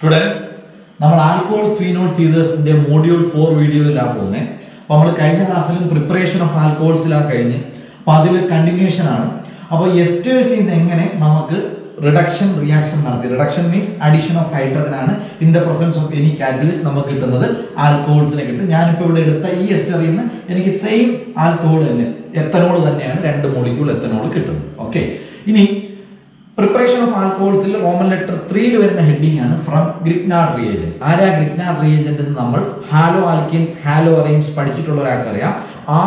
Students, നമ്മൾ alcohols phenols ഈതേഴ്സിന്റെ module 4 വീഡിയോയിലാണ് പോകുന്നത്. അപ്പോൾ നമ്മൾ കഴിഞ്ഞ ക്ലാസ്സിലും പ്രിപ്പറേഷൻ ഓഫ് ആൽക്കഹോൾസിലാണ് കഴിഞ്ഞ്, അപ്പോൾ അതിൽ കണ്ടിന്യൂഷൻ ആണ്. അപ്പോൾ എസ്റ്റേഴ്സിൽ നിന്ന് എങ്ങനെ നമുക്ക് റിഡക്ഷൻ റിയാക്ഷൻ നടത്തി, reduction means addition of hydrogen ആണ് in the presence of any catalyst നമുക്ക് കിട്ടുന്നത് ആൽക്കഹോൾസിനെ കിട്ടും. ഞാനിപ്പോൾ ഇവിടെ എടുത്ത ഈ എസ്റ്ററിൽ നിന്ന് എനിക്ക് സെയിം ആൽക്കഹോൾ തന്നെ, എത്തനോൾ തന്നെയാണ്, 2 മോളിക്യൂൾ എത്തനോൾ കിട്ടുന്നത്. ഓക്കെ, ഇനി പ്രിപ്പറേഷൻ ഓഫ് ആൽക്കഹോൾസിൽ റോമൻ ലെറ്റർ 3 വരുന്ന ഹെഡിങ് ആണ് ഫ്രം ഗ്രിഗ്നാർഡ് റിയേജന്റ്. ആരാ ഗ്രിഗ്നാർഡ് റിയേജന്റ് എന്ന് നമ്മൾ ഹാലോ ആൽക്കീൻസ്, ഹാലോ അറേഞ്ച് പഠിച്ചിട്ടുള്ള ഒരാൾക്ക് അറിയാം.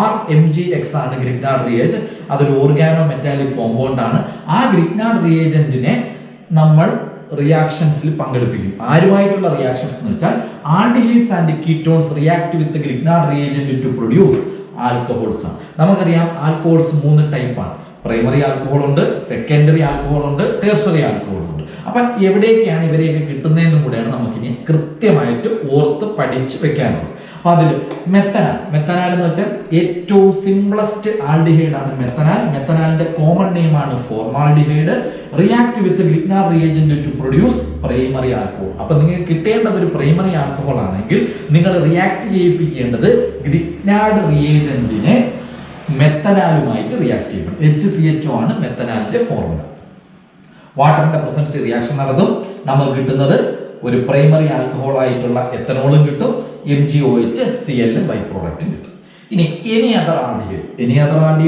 RMgX ആണ് ഗ്രിഗ്നാർഡ് റിയേജന്റ്. അതൊരു ഓർഗാനോ മെറ്റാലിക് കോമ്പൗണ്ട് ആണ്. ആ ഗ്രിഗ്നാർഡ് റിയേജന്റിനെ നമ്മൾ റിയാക്ഷൻസിൽ പങ്കെടുപ്പിക്കും. ആരുമായിട്ടുള്ള റിയാക്ഷൻസ് എന്ന് വെച്ചാൽ aldehydes and ketones react with Grignard reagent to produce alcohols ആണ്. നമുക്കറിയാം ആൽക്കഹോൾസ് 3 ടൈപ്പാണ്. പ്രൈമറി ആൽക്കഹോൾ ഉണ്ട്, സെക്കൻഡറി ആൽക്കഹോൾ ഉണ്ട്, ടെർഷറി ആൽക്കഹോൾ ഉണ്ട്. അപ്പം എവിടേക്കാണ് ഇവരെയൊക്കെ കിട്ടുന്നതെന്നും കൂടെയാണ് നമുക്കിനി കൃത്യമായിട്ട് ഓർത്ത് പഠിച്ച് വെക്കാനുള്ളത്. അപ്പൊ അതിൽ മെത്തനാൽ എന്ന് വെച്ചാൽ ഏറ്റവും സിംപ്ലസ്റ്റ് ആൽഡിഹൈഡ് ആണ് മെത്തനാൽ. മെത്തനാലിന്റെ കോമൺ നെയിം ആണ് formaldehyde. React with Grignard reagent to produce primary alcohol. അപ്പൊ നിങ്ങൾക്ക് കിട്ടേണ്ടത് ഒരു പ്രൈമറി ആൽക്കഹോൾ ആണെങ്കിൽ നിങ്ങൾ റിയാക്ട് ചെയ്യിപ്പിക്കേണ്ടത് ഗ്രിഗ്നാർഡ് റിയേജന്റിനെ മെത്തനാലുമായിട്ട് റിയാക്ട് ചെയ്യണം. HCHO ആണ് മെത്തനാലിന്റെ ഫോർമുല. വാട്ടറിന്റെ പ്രസൻസ് റിയാക്ഷൻ നടത്തും. നമുക്ക് കിട്ടുന്നത് ഒരു പ്രൈമറി ആൽക്കഹോൾ ആയിട്ടുള്ള എത്തനോളും കിട്ടും, MgOH ബൈ പ്രോഡക്റ്റും കിട്ടും. ഇനി എനി അതർ ആൽഡിഹൈഡ്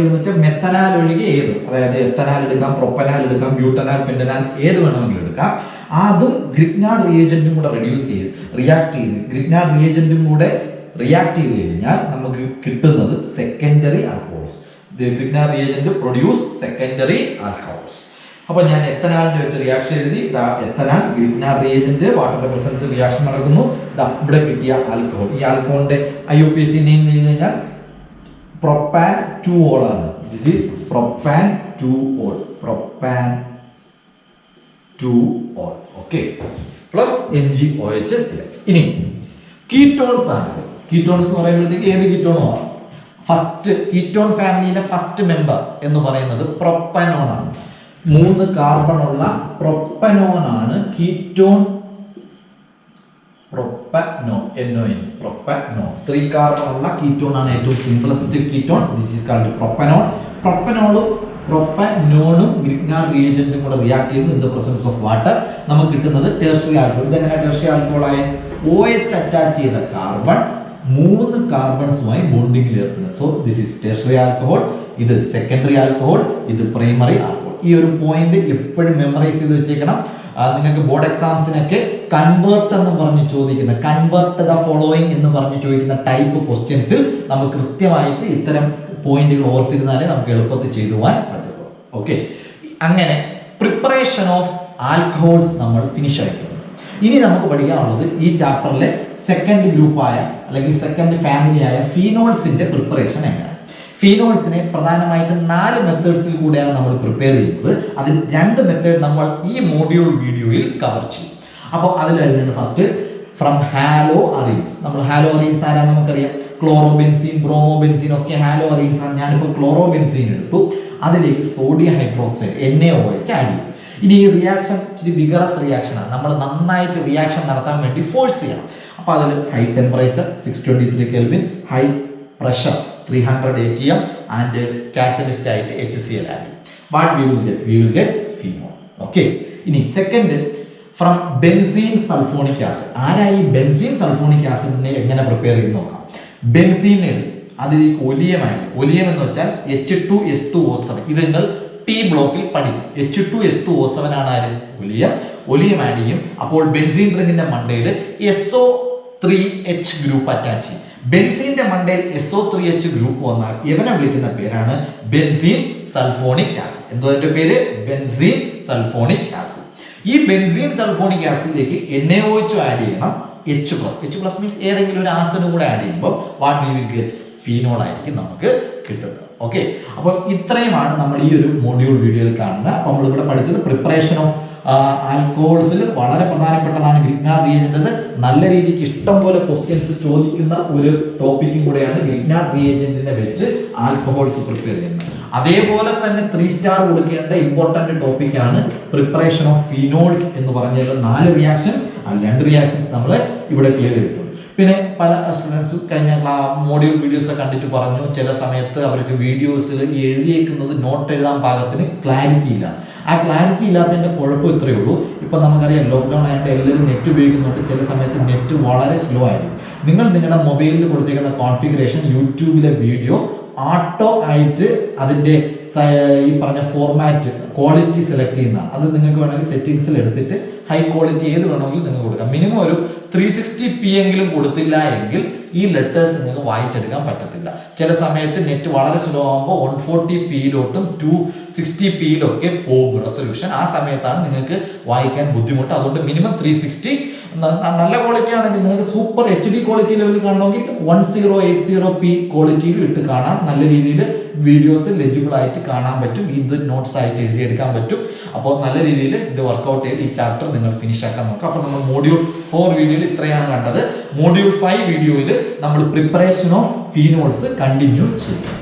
എന്ന് വെച്ചാൽ മെത്തനാൽ ഒഴികെ ഏത്, അതായത് എത്തനാൽ എടുക്കാം, പ്രൊപ്പനാൽ എടുക്കാം, ബ്യൂട്ടനാൽ, പെന്റനാൽ, ഏത് വേണമെങ്കിലും എടുക്കാം. അതും ഗ്രിഗ്നാർഡ് റിയേജന്റും കൂടെ റിയാക്ട് ചെയ്ത് ഗ്രിഗ്നാർഡ് റിയേജന്റും കൂടെ റിയാക്ട് ചെയ്ത് കഴിഞ്ഞാൽ നമുക്ക് കിട്ടുന്നത് secondary alcohols. Grignard reagent produce secondary alcohols. അപ്പോൾ ഞാൻ എത്തനാലിന്റെ വെച്ച് റിയാക്ഷൻ എഴുതി. എത്തനാൽ, ഗ്രിഗ്നാർഡ് റിയേജന്റ്, വാട്ടറിന്റെ പ്രസൻസ് റിയാക്ഷൻ നടക്കുന്നു. ഇവിടെ കിട്ടിയ ആൽക്കഹോൾ, ഈ ആൽക്കഹോളിന്റെ IUPAC നെയിം എഴുതി കഴിഞ്ഞാൽ പ്രൊപ്പാൻ 2-ol ആണ്. This is propan 2-ol, propan 2-ol. ഓക്കെ, പ്ലസ് MgOH. ഇനി കീറ്റോൺസ് ആണ്. കീറ്റോൺസ് എന്ന് പറയുമ്പോഴത്തേക്ക് ഏത് കീറ്റോണോ, ഫസ്റ്റ് കീറ്റോൺ ഫാമിലിയിലെ ഫസ്റ്റ് മെമ്പർ എന്ന് പറയുന്നത് പ്രൊപ്പനോൺ ആണ്. 3 കാർബൺ ഉള്ള പ്രൊപ്പനോൺ ആണ് കീറ്റോൺ. പ്രൊപ്പനോൺ 3 കാർബൺ ഉള്ള കീറ്റോൺ ആണ് ഏറ്റവും simplest ketone. This is called propanone. പ്രൊപ്പനോണും ഗ്രിഗ്നാർഡ് റിയേജന്റും കൂടെ റിയാക്ട് ചെയ്യുന്നു in the presence of water. നമുക്ക് കിട്ടുന്നത് ടെർഷറി ആൽക്കഹോൾ. ഇതെങ്ങനെ ടെർഷറി ആൽക്കഹോൾ ആയ OH അറ്റാച്ച് ചെയ്ത കാർബൺ 3 കാർബൺസുമായി ബോണ്ടിങ്ങിൽ ഏർപ്പെടുന്നത്. So this is tertiary alcohol. ഇത് സെക്കൻഡറി ആൽക്കഹോൾ, ഇത് പ്രൈമറി ആൽക്കഹോൾ. ഈ ഒരു പോയിന്റ് എപ്പോഴും മെമ്മറൈസ് ചെയ്ത് വെച്ചേക്കണം. നിങ്ങൾക്ക് ബോർഡ് എക്സാംസിനൊക്കെ കൺവേർട്ട് എന്ന് പറഞ്ഞ് ചോദിക്കുന്ന, കൺവേർട്ട് ദ ഫോളോയിങ് എന്ന് പറഞ്ഞ് ചോദിക്കുന്ന ടൈപ്പ് ക്വസ്റ്റ്യൻസിൽ നമുക്ക് കൃത്യമായിട്ട് ഇത്തരം പോയിന്റുകൾ ഓർത്തിരുന്നാലേ നമുക്ക് എളുപ്പത്തിൽ ചെയ്തു പോകാൻ പറ്റുള്ളൂ. ഓക്കെ, അങ്ങനെ പ്രിപ്പറേഷൻ ഓഫ് ആൽക്കഹോൾസ് നമ്മൾ ഫിനിഷ് ആയിട്ടുണ്ട്. ഇനി നമുക്ക് പഠിക്കാനുള്ളത് ഈ ചാപ്റ്ററിലെ സെക്കൻഡ് ഗ്രൂപ്പായ അല്ലെങ്കിൽ സെക്കൻഡ് ഫാമിലിയായ ഫീനോൾസിന്റെ പ്രിപ്പറേഷൻ എങ്ങനെ. ഫീനോൾസിനെ പ്രധാനമായിട്ട് 4 മെത്തേഡ്സിൽ കൂടെയാണ് നമ്മൾ പ്രിപ്പയർ ചെയ്യുന്നത്. അതിൽ 2 മെത്തേഡ് നമ്മൾ ഈ മോഡ്യൂൾ വീഡിയോയിൽ കവർ ചെയ്യും. അപ്പോൾ അതിൽ ഫസ്റ്റ് ഫ്രം ഹാലോ അറീൻസ്. നമ്മൾ ഹാലോ അറീൻസ് ആരാ നമുക്കറിയാം. ക്ലോറോബെൻസീൻ, ബ്രോമോബെൻസീൻ ഒക്കെ ഹാലോ അറീൻസ് ആണ്. ഞാനിപ്പോൾ ക്ലോറോബെൻസീൻ എടുത്തു, അതിലേക്ക് സോഡിയം ഹൈഡ്രോക്സൈഡ് NaOH ആഡ് ചെയ്തു. ഇനി ഈ റിയാക്ഷൻ ഇച്ചിരി വിഗറസ് റിയാക്ഷൻ ആണ്. നമ്മൾ നന്നായിട്ട് റിയാക്ഷൻ നടത്താൻ വേണ്ടി ഫോഴ്സ് ചെയ്യണം. അപ്പോൾ അതിൽ high temperature 623 kelvin, high pressure 300 atm and catalyst ആയിട്ട് HCl ആഡ് ചെയ്യും. What we will get phenol. Okay, ഇനി second from benzene sulphonic acid. ആരാ ഈ ബെൻസീൻ സൾഫോണിക് ആസിഡിനെ എങ്ങനെ പ്രിപ്പയർ ചെയ്ത് നോക്കാം. ബെൻസീൻ അതിലേക്ക് ഒലിയം എന്ന് വെച്ചാൽ H2S2O7. ഇത് നിങ്ങൾ T ബ്ലോക്കിൽ പഠിക്കും. H2S2O7 ആണ് ആര്, ഒലിയം ആഡ് ചെയ്യും. അപ്പോൾ ബെൻസീൻ റിങ്ങിന്റെ മണ്ടയിൽ SO3H ഗ്രൂപ്പ് അറ്റാച്ച് ചെയ്യും. ബെൻസീന്റെ മണ്ടയിൽ SO3H ഗ്രൂപ്പ് വന്നാൽ ഇവനെ വിളിക്കുന്ന പേരാണ് ബെൻസീൻ സൾഫോണിക് ആസിഡ്. എന്തോ അതിന്റെ പേര്, ബെൻസീൻ സൾഫോണിക് ആസിഡ്. ഈ ബെൻസീൻ സൾഫോണിക് ആസിഡിലേക്ക് NaOH ആഡ് ചെയ്യണം. H+ മീൻസ് ഏതെങ്കിലും ഒരു ആസിഡ് കൂടെ ആഡ് ചെയ്യുമ്പോൾ what we will get phenol ആയിരിക്കും നമുക്ക് കിട്ടുന്നത്. ഓക്കെ, അപ്പോൾ ഇത്രയുമാണ് നമ്മൾ ഈ ഒരു മോഡ്യൂൾ വീഡിയോയിൽ കാണുന്നത്. അപ്പോൾ നമ്മളിവിടെ പഠിച്ചത് പ്രിപ്പറേഷൻ ഓഫ് ആൽക്കഹോൾസിൽ വളരെ പ്രധാനപ്പെട്ടതാണ് ഗ്രിഗ്നാർഡ് റിയേജന്റ്. നല്ല രീതിക്ക് ഇഷ്ടം പോലെ ക്വസ്റ്റ്യൻസ് ചോദിക്കുന്ന ഒരു ടോപ്പിക്കും കൂടെയാണ് ഗ്രിഗ്നാർഡ് റിയേജന്റിനെ വെച്ച് ആൽക്കഹോൾസ് പ്രിപ്പയർ ചെയ്യുന്നത്. അതേപോലെ തന്നെ 3 സ്റ്റാർ കൊടുക്കേണ്ട ഇമ്പോർട്ടന്റ് ടോപ്പിക്കാണ് പ്രിപ്പറേഷൻ ഓഫ് ഫീനോൾസ് എന്ന് പറഞ്ഞാൽ 4 റിയാക്ഷൻസ്, അതിൽ 2 റിയാക്ഷൻസ് നമ്മൾ ഇവിടെ ക്ലിയർ ചെയ്തിട്ടുണ്ട്. പിന്നെ പല സ്റ്റുഡൻസും കഴിഞ്ഞ മോഡ്യൂൾ വീഡിയോസ് കണ്ടിട്ട് പറഞ്ഞു ചില സമയത്ത് അവർക്ക് വീഡിയോസിൽ എഴുതിയേക്കുന്നത് നോട്ട് എഴുതാൻ പാകത്തിന് ക്ലാരിറ്റി ഇല്ല. ആ ക്ലാരിറ്റി ഇല്ലാത്തതിന്റെ കുഴപ്പം ഇത്രയേ ഉള്ളൂ. ഇപ്പൊ നമുക്കറിയാം ലോക്ക്ഡൌൺ ആയതുകൊണ്ട് എല്ലാവരും നെറ്റ് ഉപയോഗിക്കുന്നുണ്ട്. ചില സമയത്ത് നെറ്റ് വളരെ സ്ലോ ആയിരിക്കും. നിങ്ങൾ നിങ്ങളുടെ മൊബൈലിൽ കൊടുത്തേക്കുന്ന കോൺഫിഗറേഷൻ യൂട്യൂബിലെ വീഡിയോ ഓട്ടോ ആയിട്ട് അതിന്റെ ഈ പറഞ്ഞ ഫോർമാറ്റ് ക്വാളിറ്റി സെലക്ട് ചെയ്യുന്ന അത് നിങ്ങൾക്ക് വേണമെങ്കിൽ സെറ്റിംഗ്സിൽ എടുത്തിട്ട് ഹൈ ക്വാളിറ്റി ഏത് വേണമെങ്കിലും നിങ്ങൾക്ക് കൊടുക്കാം. മിനിമം ഒരു 360p എങ്കിലും കൊടുത്തില്ല എങ്കിൽ ഈ ലെറ്റേഴ്സ് നിങ്ങൾക്ക് വായിച്ചെടുക്കാൻ പറ്റത്തില്ല. ചില സമയത്ത് നെറ്റ് വളരെ സ്ലോ ആകുമ്പോൾ 140pയിലോട്ടും 260pയിലൊക്കെ പോകും റെസൊല്യൂഷൻ. ആ സമയത്താണ് നിങ്ങൾക്ക് വായിക്കാൻ ബുദ്ധിമുട്ട്. അതുകൊണ്ട് മിനിമം 360. നല്ല ക്വാളിറ്റി ആണെങ്കിൽ നിങ്ങൾക്ക് സൂപ്പർ HD ക്വാളിറ്റി ലെവലിൽ കാണണമെങ്കിൽ 1080p ക്വാളിറ്റിയിൽ ഇട്ട് കാണാം. നല്ല രീതിയിൽ വീഡിയോസ് ലെജിബിൾ ആയിട്ട് കാണാൻ പറ്റും. ഇത് നോട്ട്സ് ആയിട്ട് എഴുതിയെടുക്കാൻ പറ്റും. അപ്പോൾ നല്ല രീതിയിൽ ഇത് വർക്ക്ഔട്ട് ചെയ്ത് ഈ ചാപ്റ്റർ നിങ്ങൾ ഫിനിഷ് ആക്കാൻ നോക്കുക. അപ്പോൾ നമ്മൾ മോഡ്യൂൾ 4 വീഡിയോയിൽ ഇത്രയാണ് കണ്ടത്. മോഡ്യൂൾ 5 വീഡിയോയിൽ നമ്മൾ പ്രിപ്പറേഷൻ ഓഫ് ഫീനോൾസ് കണ്ടിന്യൂ ചെയ്യും.